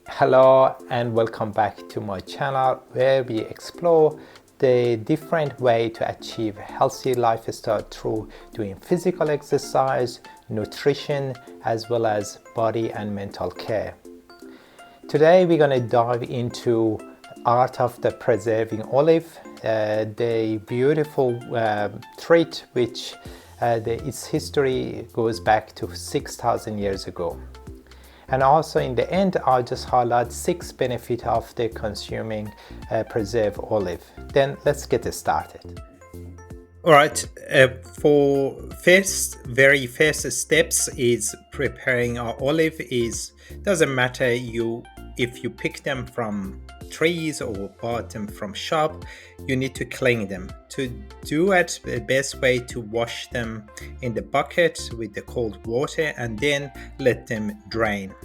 Hello and welcome back to my channel where we explore the different way to achieve healthy lifestyle through doing physical exercise, nutrition, as well as body and mental care. Today we're going to dive into art of the preserving olive, the beautiful treat which its history goes back to 6,000 years ago. And also in the end, I'll just highlight 6 benefits of the consuming preserved olive. Then let's get started. All right, for very first steps is preparing our olive. Doesn't matter if you pick them from trees or bought them from shop, you need to clean them. To do it, the best way to wash them in the bucket with the cold water and then let them drain.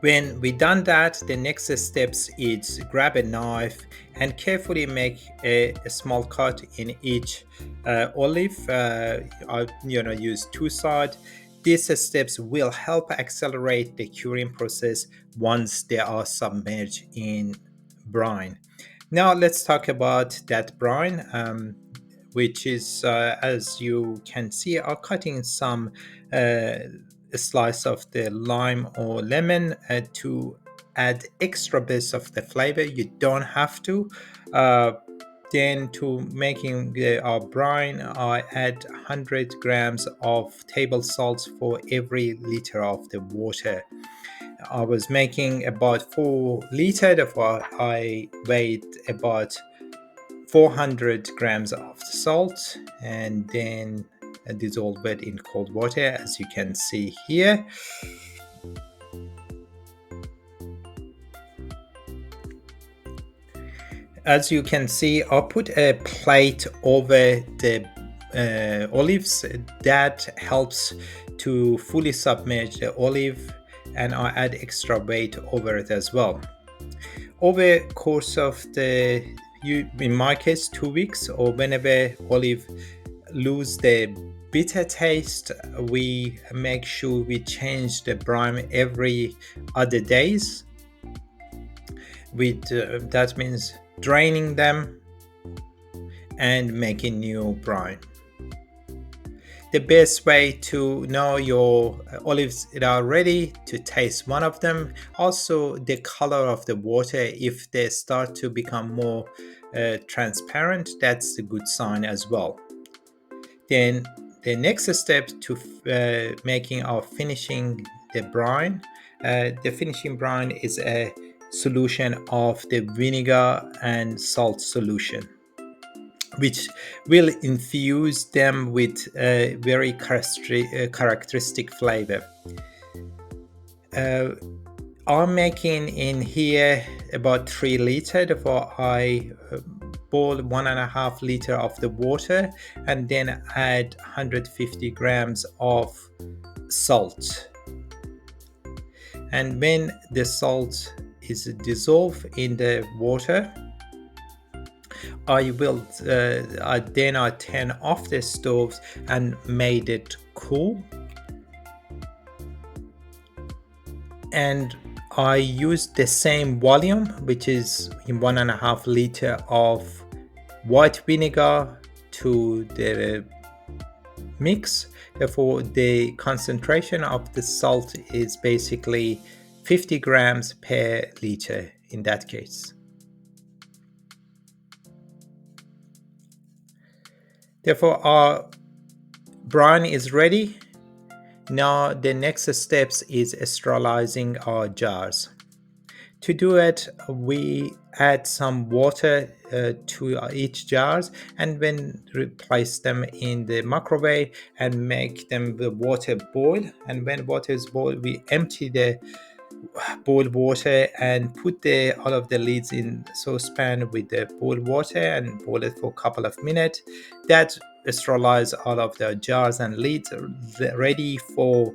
When we done that, the next steps is grab a knife and carefully make a small cut in each olive. I use 2 sides. These steps will help accelerate the curing process once they are submerged in brine. Now let's talk about that brine, which is, as you can see, are cutting some a slice of the lime or lemon to add extra bits of the flavor. You don't have to. Then to making our brine, I add 100 grams of table salt for every liter of the water. I was making about 4 liters, therefore I weighed about 400 grams of salt and then dissolve it in cold water, as you can see here. As you can see, I'll put a plate over the olives. That helps to fully submerge the olive, and I add extra weight over it as well. Over the course of in my case 2 weeks, or whenever olive lose the bitter taste, we make sure we change the brine every other days. With that means draining them and making new brine. The best way to know your olives are ready to taste one of them. Also the color of the water, if they start to become more transparent, that's a good sign as well. Then the next step to making our finishing the brine. The finishing brine is a solution of the vinegar and salt solution, which will infuse them with a very characteristic flavor. I'm making in here about 3 liters, therefore I boil 1.5 liters of the water and then add 150 grams of salt. And when the salt is dissolved in the water, I turn off the stove and made it cool, and I use the same volume, which is in 1.5 liters of white vinegar to the mix. Therefore the concentration of the salt is basically 50 grams per liter in that case. Therefore our brine is ready. Now the next steps is sterilizing our jars. To do it, we add some water to each jars and then replace them in the microwave and make them the water boil. And when water is boiled, we empty the boiled water and put all of the lids in saucepan with the boiled water and boil it for a couple of minutes. That sterilize all of the jars and lids, ready for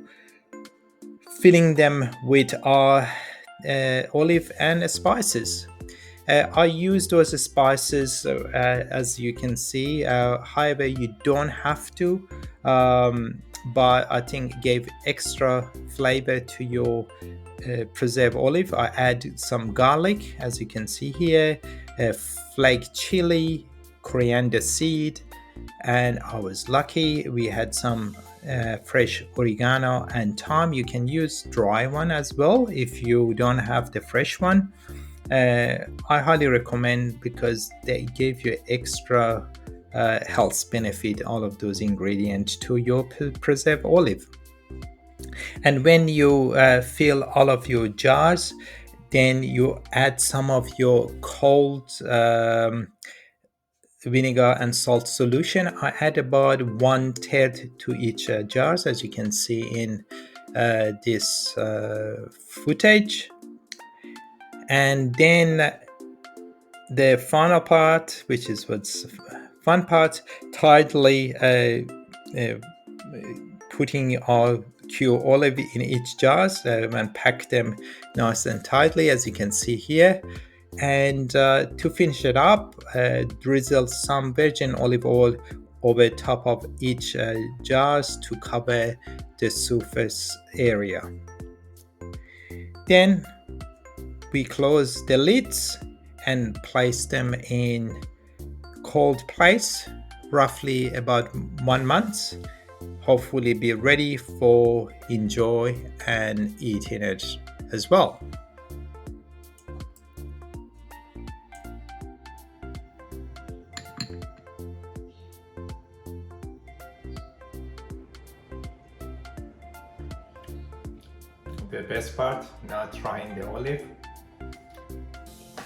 filling them with our olive and spices. I use those spices as you can see. However, you don't have to. but I think gave extra flavor to your preserved olive. I add some garlic, as you can see here, flake chili, coriander seed, and I was lucky we had some fresh oregano and thyme. You can use dry one as well if you don't have the fresh one. I highly recommend because they give you extra health benefit, all of those ingredients to your preserved olive. And when you fill all of your jars, then you add some of your cold vinegar and salt solution. I add about 1/3 to each jars, as you can see in this footage. And then the final part, which is what's fun part, tightly putting our cure olive in each jars and pack them nice and tightly, as you can see here. And to finish it up, drizzle some virgin olive oil over top of each jars to cover the surface area. Then we close the lids and place them in cold place, roughly about 1 month. Hopefully be ready for enjoy and eating it as well. The best part, now trying the olive.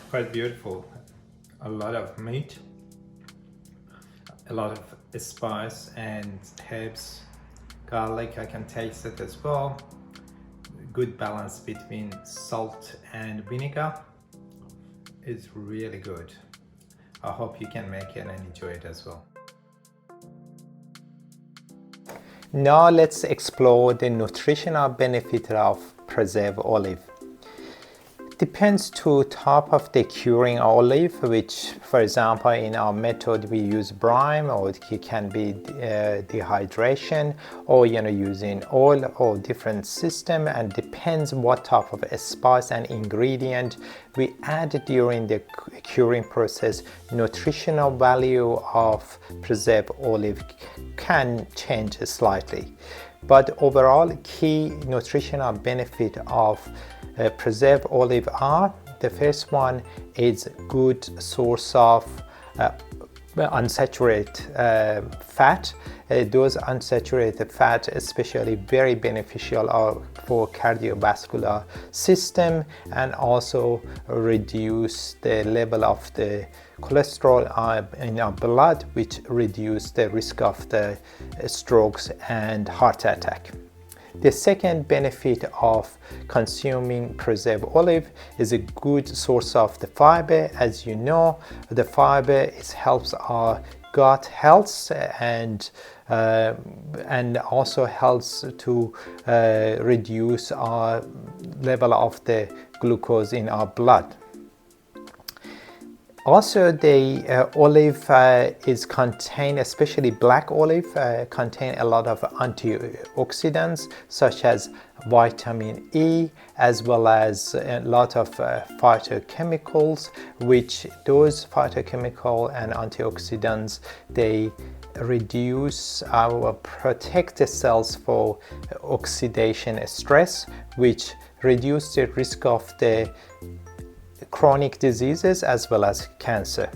Quite beautiful. A lot of meat, a lot of spice and herbs, garlic, I can taste it as well. Good balance between salt and vinegar. It's really good. I hope you can make it and enjoy it as well. Now let's explore the nutritional benefit of preserved olive. Depends to type of the curing olive, which for example in our method we use brine, or it can be dehydration, or using oil, or different system, and depends what type of spice and ingredient we add during the curing process. Nutritional value of preserved olive can change slightly, but overall key nutritional benefit of preserved olive are: the first one is good source of unsaturated fat. Those unsaturated fat especially very beneficial for cardiovascular system, and also reduce the level of the cholesterol in our blood, which reduce the risk of the strokes and heart attack. The second benefit of consuming preserved olive is a good source of the fiber. As you know, the fiber helps our gut health and also helps to reduce our level of the glucose in our blood. Also, the olive is contain, especially black olive, contain a lot of antioxidants such as vitamin E, as well as a lot of phytochemicals, which those phytochemical and antioxidants, they reduce or protect the cells for oxidation stress, which reduce the risk of the chronic diseases as well as cancer.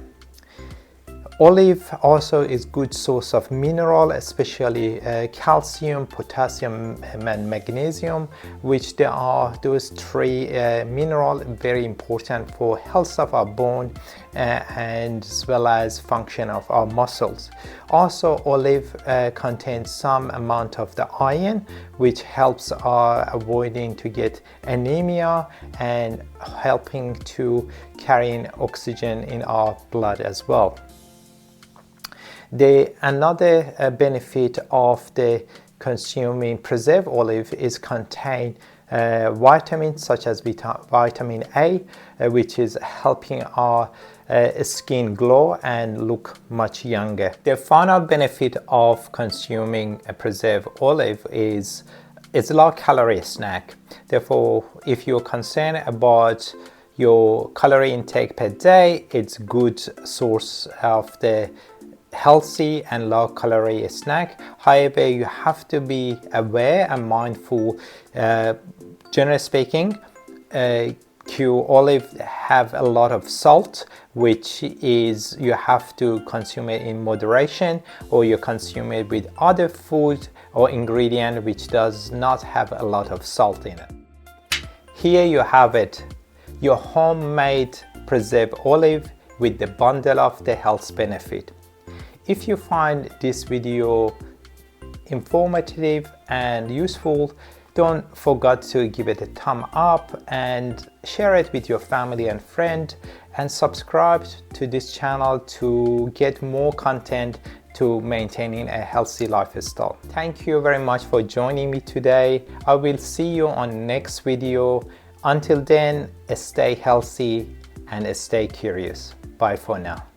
Olive also is good source of mineral, especially calcium, potassium, and magnesium, which there are those three minerals very important for health of our bone and as well as function of our muscles. Also, olive contains some amount of the iron, which helps avoiding to get anemia and helping to carrying oxygen in our blood as well. Another benefit of the consuming preserved olive is contain vitamins such as vitamin A, which is helping our skin glow and look much younger. The final benefit of consuming a preserved olive is it's a low-calorie snack. Therefore, if you're concerned about your calorie intake per day, it's a good source of the healthy and low-calorie snack. However, you have to be aware and mindful. Generally speaking, olive have a lot of salt, which is you have to consume it in moderation, or you consume it with other food or ingredient which does not have a lot of salt in it. Here you have it, your homemade preserved olive with the bundle of the health benefit. If you find this video informative and useful, don't forget to give it a thumb up and share it with your family and friend, and subscribe to this channel to get more content to maintaining a healthy lifestyle. Thank you very much for joining me today. I will see you on next video. Until then, stay healthy and stay curious. Bye for now.